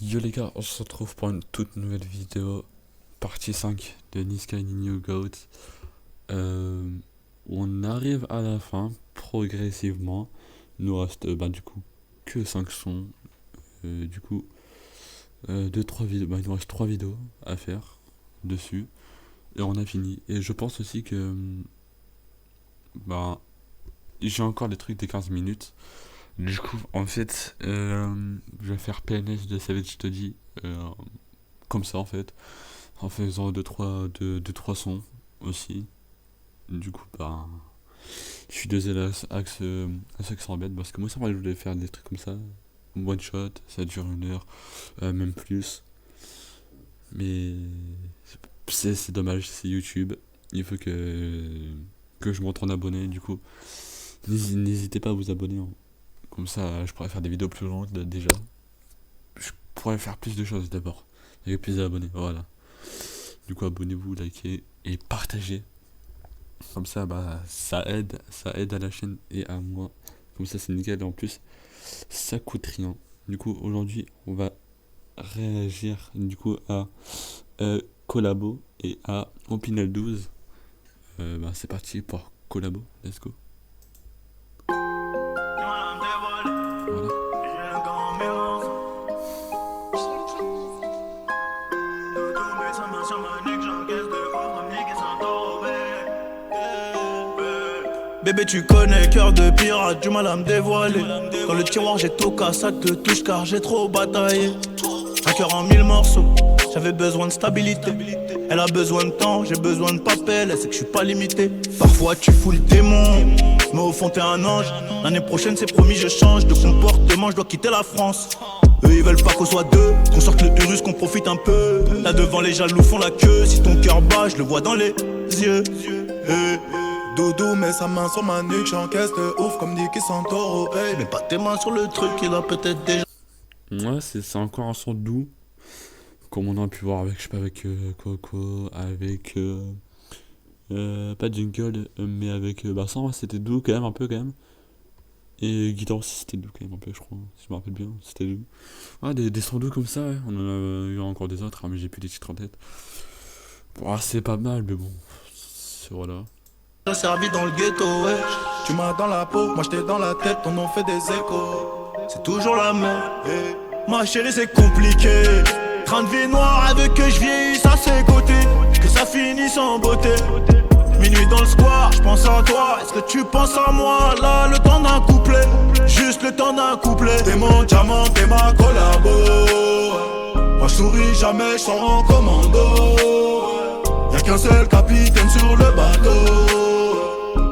Yo les gars, on se retrouve pour une toute nouvelle vidéo, partie 5 de Niska New Goat. Euh, on arrive à la fin, progressivement. Il nous reste du coup que 5 sons. Du coup, 2-3 vidéos, il nous reste 3 vidéos à faire dessus. Et on a fini. Et je pense aussi que j'ai encore des trucs des 15 minutes. Du coup, en fait, je vais faire PNS de Savage Study comme ça en fait, en faisant 2-3 sons aussi. Du coup, je suis désolé à ceux qui s'embêtent parce que moi, ça va, je voulais faire des trucs comme ça, one shot, ça dure 1 heure, même plus. Mais c'est dommage, c'est YouTube. Il faut que je monte en abonné. Du coup, n'hésitez pas à vous abonner, hein. Comme ça, je pourrais faire des vidéos plus longues déjà. Je pourrais faire plus de choses d'abord. Avec plus d'abonnés, voilà. Du coup, abonnez-vous, likez et partagez. Comme ça, ça aide à la chaîne et à moi. Comme ça, c'est nickel. Et en plus, ça coûte rien. Du coup, aujourd'hui, on va réagir à Collabo et à Opinel 12. C'est parti pour Collabo. Let's go. Voilà. Bébé tu connais, cœur de pirate, du mal à me dévoiler. Dans le tiroir j'ai tout cassé, ça te touche car j'ai trop bataillé. Un cœur en 1000 morceaux, j'avais besoin de stabilité. Elle a besoin de temps, j'ai besoin de papel, elle sait que je suis pas limité. Parfois tu fous le démon, mais au fond t'es un ange. L'année prochaine c'est promis je change de comportement, je dois quitter la France. Eux ils veulent pas qu'on soit deux, qu'on sorte le Urus, qu'on profite un peu. Là devant les jaloux font la queue, si ton cœur bat je le vois dans les yeux. Doudou met sa main sur ma nuque, j'encaisse de ouf comme Nicky Santoro. Hey, Mets pas tes mains sur le truc, il a peut-être déjà. Ouais, c'est encore un son doux. Comme on a pu voir avec, je sais pas, avec Coco, avec. Pas Jungle, mais avec ça, ouais, c'était doux quand même, un peu quand même. Et Guitare aussi, c'était doux quand même, un peu, je crois. Si je me rappelle bien, c'était doux. Ouais, des sons doux comme ça, ouais. On en a eu encore des autres, hein, mais j'ai plus des titres en tête. Bon, c'est pas mal, mais bon. Voilà. Servi dans le ghetto, ouais. tu m'as dans la peau, moi j'étais dans la tête, on en fait des échos. C'est toujours la même. Ma chérie, c'est compliqué. Train de vie noire, elle veut que je vieillisse à ses côtés. Que ça finisse en beauté. Minuit dans le square, je pense à toi. Est-ce que tu penses à moi? Là, le temps d'un couplet. Juste le temps d'un couplet. T'es mon diamant, t'es ma collabo. Moi je souris jamais, je sors en commando. Y'a qu'un seul capitaine sur le bateau.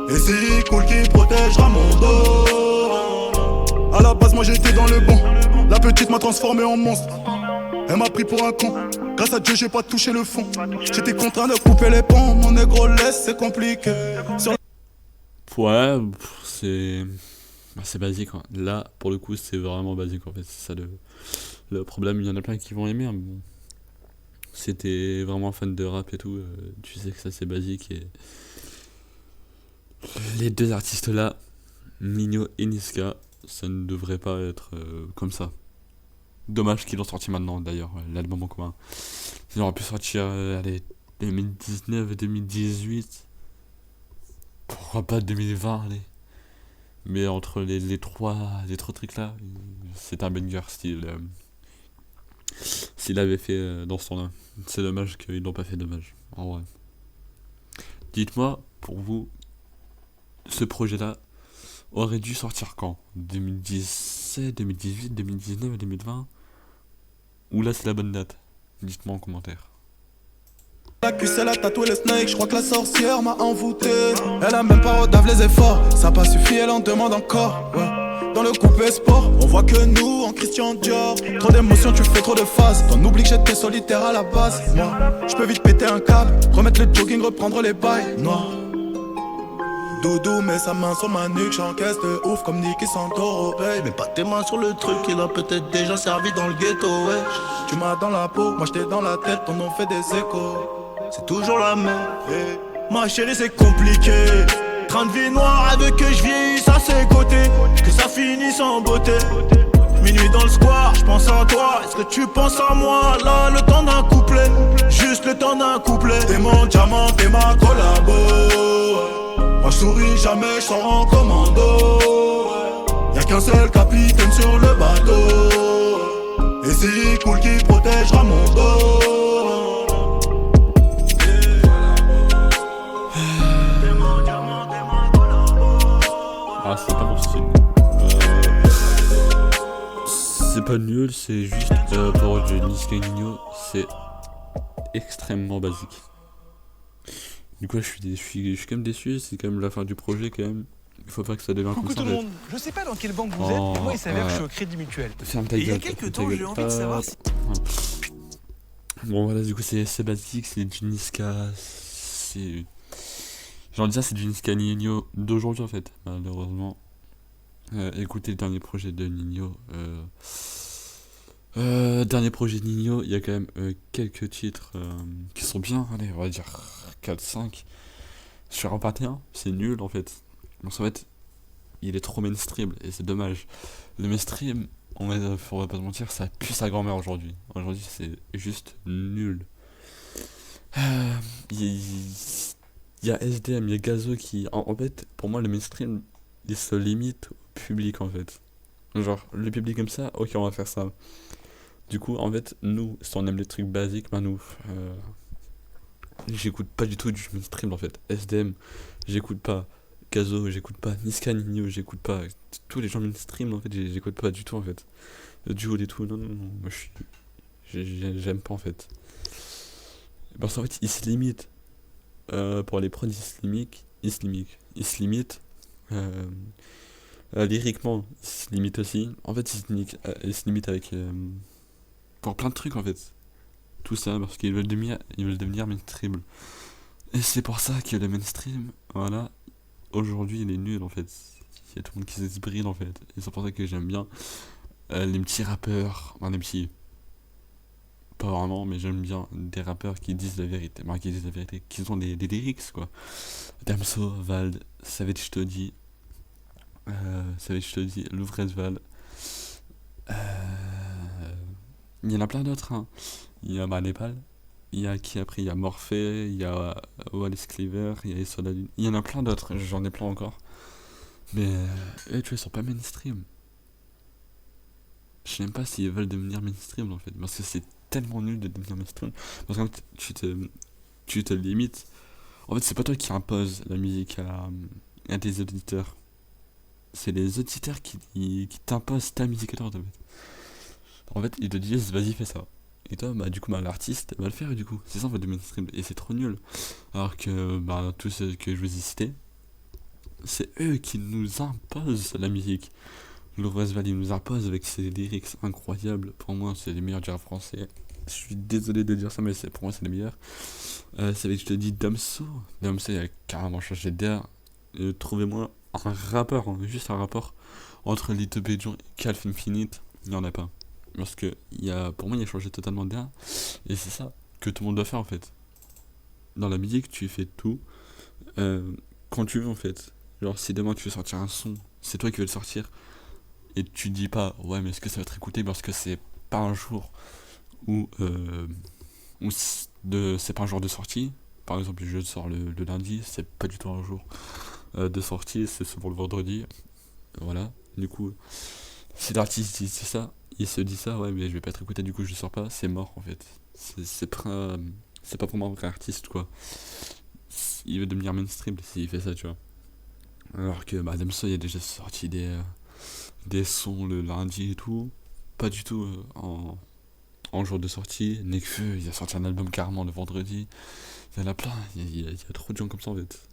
Et c'est cool qui protégera mon dos. À la base moi j'étais dans le bon. La petite m'a transformé en monstre. Elle m'a pris pour un con. Grâce à Dieu j'ai pas touché le fond. J'étais contraint de couper les ponts. Mon négro laisse c'est compliqué. Ouais, c'est basique, hein. Là pour le coup c'est vraiment basique en fait. C'est ça le problème. Il y en a plein qui vont aimer, hein, mais bon. C'était vraiment fan de rap et tout, tu sais que ça c'est basique. Et les deux artistes là, Nino et Niska, ça ne devrait pas être comme ça. Dommage qu'ils l'ont sorti maintenant d'ailleurs, l'album en commun. Ils auraient pu sortir 2019 et 2018. Pourquoi pas 2020, allez. Mais entre les trois trucs là, c'est un banger style. S'il avait fait dans ce temps-là. C'est dommage qu'ils l'ont pas fait, dommage. En vrai. Dites-moi, pour vous, ce projet-là aurait dû sortir quand? 2017, 2018, 2019, 2020? Ou là c'est la bonne date? Dites-moi en commentaire. La cuisse elle a tatoué le snake, je crois que la sorcière m'a envoûté. Elle a même pas redave les efforts, ça a pas suffi, elle en demande encore, ouais. Dans le coupé sport, on voit que nous en Christian Dior. Trop d'émotions, tu fais trop de phases. T'en oublies que j'étais solitaire à la base. Moi, je peux vite péter un câble, remettre le jogging, reprendre les bails noirs. Doudou met sa main sur ma nuque, j'encaisse de ouf comme Nicky Santoro. Hey, Mets pas tes mains sur le truc, il a peut-être déjà servi dans le ghetto, ouais. tu m'as dans la peau, moi j'étais dans la tête, on en fait des échos. C'est toujours la même. Ma chérie, c'est compliqué. Train de vie noire, elle veut que je vieillisse à ses côtés. Que ça finisse en beauté. Minuit nuit dans le square, je pense à toi. Est-ce que tu penses à moi? Là, le temps d'un couplet, juste le temps d'un couplet. T'es mon diamant, t'es ma collabo. Moi je souris jamais, je sors en commando. Y'a qu'un seul capitaine sur le bateau. Et c'est cool qui protégera mon dos. Ah, c'est pas mon style. C'est pas nul, c'est juste pour du Niska Nino, c'est extrêmement basique. Du coup, je suis quand même déçu, c'est quand même la fin du projet quand même. Il faut pas que ça devienne comme Coucou ça. tout le monde, je sais pas dans quelle banque vous êtes, mais moi il s'avère que je suis au Crédit Mutuel. Ferme ta Et il y a gueule, quelques ferme ta temps, gueule. j'ai envie de savoir si... Bon voilà, du coup c'est basique, c'est du Niska, c'est... J'ai envie de dire c'est du Niska Nino d'aujourd'hui en fait, malheureusement. Écoutez le dernier projet de Nino. Dernier projet de Nino, il y a quand même quelques titres qui sont bien, allez on va dire 4-5. Sur un 21, c'est nul en fait. Donc en fait, il est trop mainstream et c'est dommage. Le mainstream, on va pas se mentir, ça pue sa grand-mère aujourd'hui. Aujourd'hui c'est juste nul. Il y a SDM, il y a Gazo qui... En fait, pour moi le mainstream, il se limite au public en fait. Genre, le public comme ça, ok on va faire ça. Du coup, en fait, nous, si on aime les trucs basiques, ben nous... j'écoute pas du tout du mainstream en fait. SDM, j'écoute pas. Gazo, j'écoute pas. Niska Nino, j'écoute pas. Tous les gens mainstream en fait, j'écoute pas du tout en fait. Duo et tout, non, moi j'aime pas en fait. Parce qu'en fait, ils se limitent. Pour les prods, ils se limitent. Lyriquement, ils se limitent aussi. En fait, ils se limitent avec. Pour plein de trucs en fait. Tout ça parce qu'ils veulent devenir mainstream. Et c'est pour ça que le mainstream, voilà, aujourd'hui il est nul en fait. Il y a tout le monde qui s'hybride en fait. Et c'est pour ça que j'aime bien les petits rappeurs, enfin les petits, pas vraiment, mais j'aime bien des rappeurs qui disent la vérité. Enfin, qui disent la vérité, qui ont des lyrics quoi. Damso, Vald, Savage je te dis, Louvresval. Il y en a plein d'autres, hein. Il y a Népal, il y a qui après, il y a Morphée, il y a Wallace Cleaver, il y a Essola Lune. Il y en a plein d'autres, j'en ai plein encore. Mais eux, tu vois, ils sont pas mainstream. Je sais même pas s'ils veulent devenir mainstream en fait, parce que c'est tellement nul de devenir mainstream. Parce qu'en fait, tu te limites. En fait, c'est pas toi qui imposes la musique à tes auditeurs. C'est les auditeurs qui t'imposent ta musique à toi en fait. En fait, ils te disent, vas-y, fais ça. Et toi, bah, du coup, bah, l'artiste va le faire, du coup. C'est ça, en fait, du mainstream. Et c'est trop nul. Alors que, bah, tous ceux que je vous ai cités, c'est eux qui nous imposent la musique. Louvres Valley nous impose avec ses lyrics incroyables. Pour moi, c'est les meilleurs du rap français. Je suis désolé de dire ça, mais pour moi, c'est les meilleurs. C'est avec, je te dis, Damso. Damso, il a carrément changé d'air. Trouvez-moi un rappeur, hein, juste un rapport entre Little Béjon et Calf Infinite. Il n'y en a pas. Parce que pour moi, il a changé totalement d'air. Et c'est ça que tout le monde doit faire en fait. Dans la musique, tu fais tout quand tu veux en fait. Genre, si demain tu veux sortir un son, c'est toi qui veux le sortir. Et tu dis pas, ouais, mais est-ce que ça va être écouté parce que c'est pas un jour où c'est pas un jour de sortie. Par exemple, je sors le lundi, c'est pas du tout un jour de sortie, c'est souvent le vendredi. Voilà. Du coup, si l'artiste dit ça, il se dit ça, ouais, mais je vais pas être écouté, du coup je sors pas, c'est mort en fait. C'est pas vraiment un vrai artiste quoi. Il veut devenir mainstream s'il fait ça, tu vois. Alors que bah, Damso, il a déjà sorti des sons le lundi et tout. Pas du tout en jour de sortie. Nekfeu, il a sorti un album carrément le vendredi. Il y en a plein, il y a trop de gens comme ça en fait.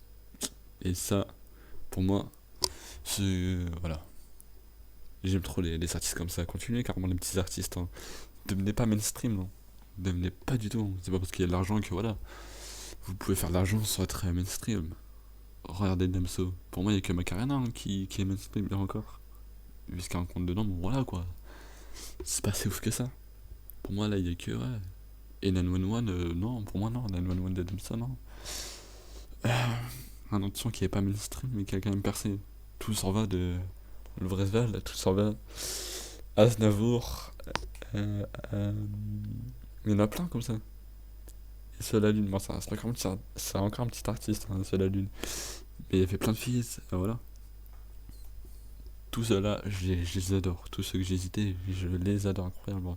Et ça, pour moi, c'est. Voilà. J'aime trop les artistes comme ça. Continuez carrément les petits artistes. Hein. Devenez pas mainstream, non. Devenez pas du tout. C'est pas parce qu'il y a de l'argent que voilà. Vous pouvez faire de l'argent sans être mainstream. Regardez Damso. Pour moi, il y a que Macarena hein, qui est mainstream bien encore. Puisqu'il y a un compte dedans, bon voilà quoi. C'est pas si ouf que ça. Pour moi, là, il y a que ouais. Et 911, non. Pour moi, non. 911 de Damso, non. Un autre son qui est pas mainstream mais qui a quand même percé. Tout s'en va de. Le vrai Val, tout s'en va Aznavour. Euh, il y en a plein comme ça. Et Seul la Lune, moi, c'est encore un petit artiste, hein, Seul la Lune. Mais il a fait plein de filles, voilà. Tous ceux-là, je les adore. Tous ceux que j'ai cités, je les adore incroyablement.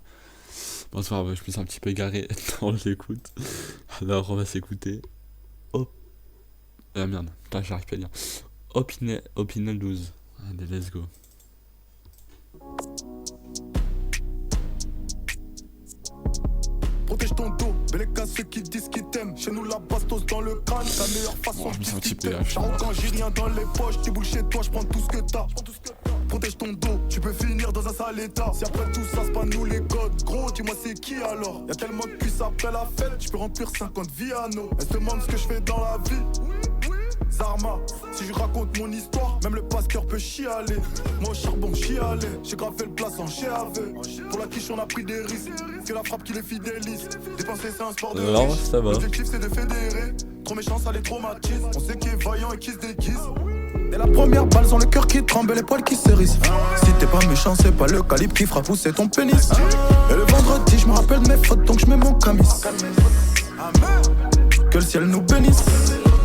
Bon, c'est pas grave, je me suis un petit peu égaré dans l'écoute. Alors, on va s'écouter. Oh. Ah merde, putain, j'arrive pas à dire. Opinel 12. Allez, let's go. Protège ton dos, bel cas ceux qui disent qu'ils t'aiment. Chez nous la bastos dans le crâne, la meilleure façon Bon, je me sens un petit peu discuter. lâche. Quand j'ai rien dans les poches, tu boules chez toi, je prends tout ce que t'as. Protège ton dos, tu peux finir dans un sale état. Si après tout ça, c'est pas nous les codes. Gros, dis-moi c'est qui alors? Y'a tellement de cuisses après la fête, je peux remplir 50 Viano. Elle se demande ce que je fais dans la vie. Zarma, si je raconte mon histoire, même le pasteur peut chialer. Moi au charbon chialer, j'ai gravé le place en GAV. Pour la quiche on a pris des risques, c'est la frappe qui les fidélise. Dépenser c'est un sport de Non, riche, ça va. l'objectif c'est de fédérer. Trop méchant ça les traumatise, on sait qui est vaillant et qui se déguise. Et la première balle dans le cœur qui tremble et les poils qui s'érissent. Si t'es pas méchant c'est pas le calibre qui fera pousser ton pénis. Et le vendredi je me rappelle de mes fautes donc je mets mon camis. Que le ciel nous bénisse.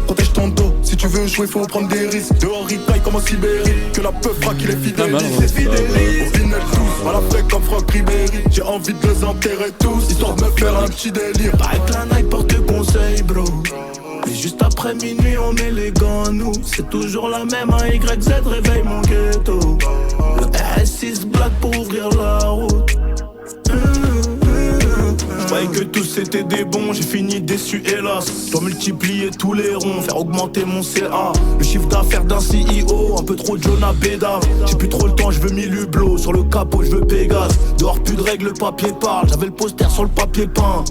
Protège ton dos, si tu veux jouer faut prendre des risques. Dehors il taille comme en Sibérie, que la peur fera qu'il est fidèle. C'est fidèle, au final tous, à la fête comme Franck Ribéry. J'ai envie de les enterrer tous, histoire de me faire un petit délire. Paraît que la night porte conseil, bro. Et juste après minuit, on met les gants, nous. C'est toujours la même, un YZ réveille mon ghetto. Le RS6 black pour ouvrir la route. Je croyais que tous c'était des bons, j'ai fini déçu hélas. Je dois multiplier tous les ronds, faire augmenter mon CA. Le chiffre d'affaires d'un CEO, un peu trop Jonah Beda. J'ai plus trop le temps, je veux 1000 hublots. Sur le capot, je veux Pégase. Dehors plus de règles, le papier parle. J'avais le poster sur le papier peint.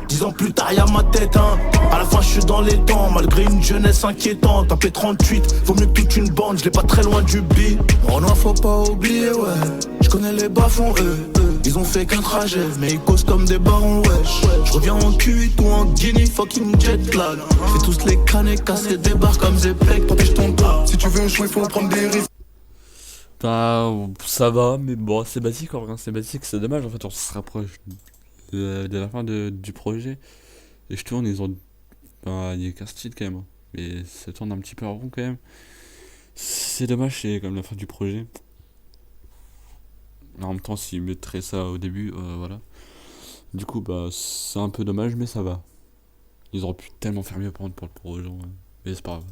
10 ans plus tard, y'a ma tête, hein. À la fin, je suis dans les temps, malgré une jeunesse inquiétante. Tapé 38, vaut mieux que toute une bande, je l'ai pas très loin du beat. Renoir, faut pas oublier, ouais. Je connais les bas-fonds, eux. Ils ont fait qu'un trajet, mais ils causent comme des barons, wesh. Je reviens en Q8 ou en Guinée, fucking jet lag. J'fais tous les canets, casser des barres comme Zepec. Protège ton dos, si tu veux jouer faut prendre des risques. Bah, ça va, mais bon, c'est basique, en vrai, c'est basique, c'est dommage, en fait, on se rapproche de la fin du projet. Et je tourne, ils ont. Bah, il y a qu'un style quand même, hein. Mais ça tourne un petit peu en rond quand même. C'est dommage, c'est comme la fin du projet. En même temps, s'ils mettraient ça au début, voilà. Du coup, bah, c'est un peu dommage, mais ça va. Ils auraient pu tellement faire mieux pour le projet, ouais. Mais c'est pas grave.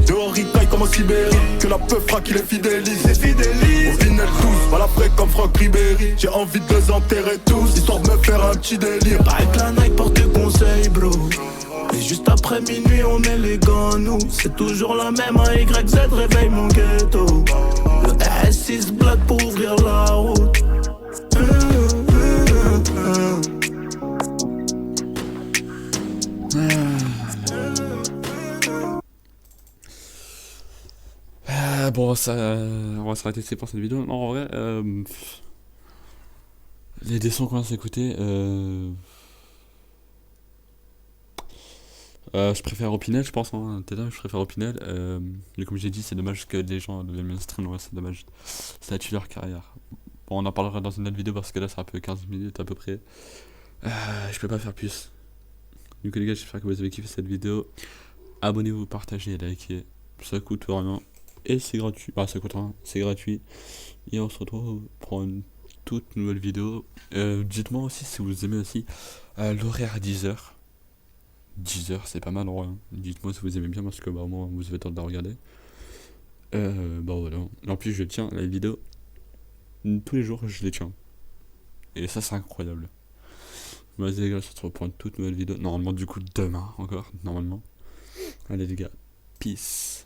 Dehors il taille comme en Sibérie, que la peur fera qu'il les fidélise. Au final tous, à la frais comme Franck Ribéry. J'ai envie de les enterrer tous, histoire de me faire un petit délire. Paraît que la night porte conseil, bro. Et juste après minuit, on met les gants, nous. C'est toujours la même, un YZ réveille mon ghetto. Le RS6 black pour ouvrir la route. Bon, on va s'arrêter ici pour cette vidéo. Non, en vrai, les sons qu'on va s'écouter, je préfère Opinel, je pense, hein, t'es là, je préfère Opinel. Mais comme j'ai dit, c'est dommage que les gens deviennent mainstream, ouais, c'est dommage. Ça a tué leur carrière. Bon, on en parlera dans une autre vidéo parce que là, c'est un peu 15 minutes à peu près. Je peux pas faire plus. Du coup, les gars, j'espère que vous avez kiffé cette vidéo. Abonnez-vous, partagez, likez. Ça coûte rien. Et c'est gratuit. Bah, ça coûte rien, c'est gratuit. Et on se retrouve pour une toute nouvelle vidéo. Dites-moi aussi si vous aimez aussi l'horaire à 10h. 10h, c'est pas mal en vrai, hein. Dites-moi si vous aimez bien parce que bah, au moins vous avez le temps de la regarder. Bah voilà. En plus, je tiens la vidéo. Tous les jours, je les tiens. Et ça, c'est incroyable. Vas-y les gars, on se retrouve pour une toute nouvelle vidéo. Normalement, du coup, demain encore. Normalement. Allez les gars, peace.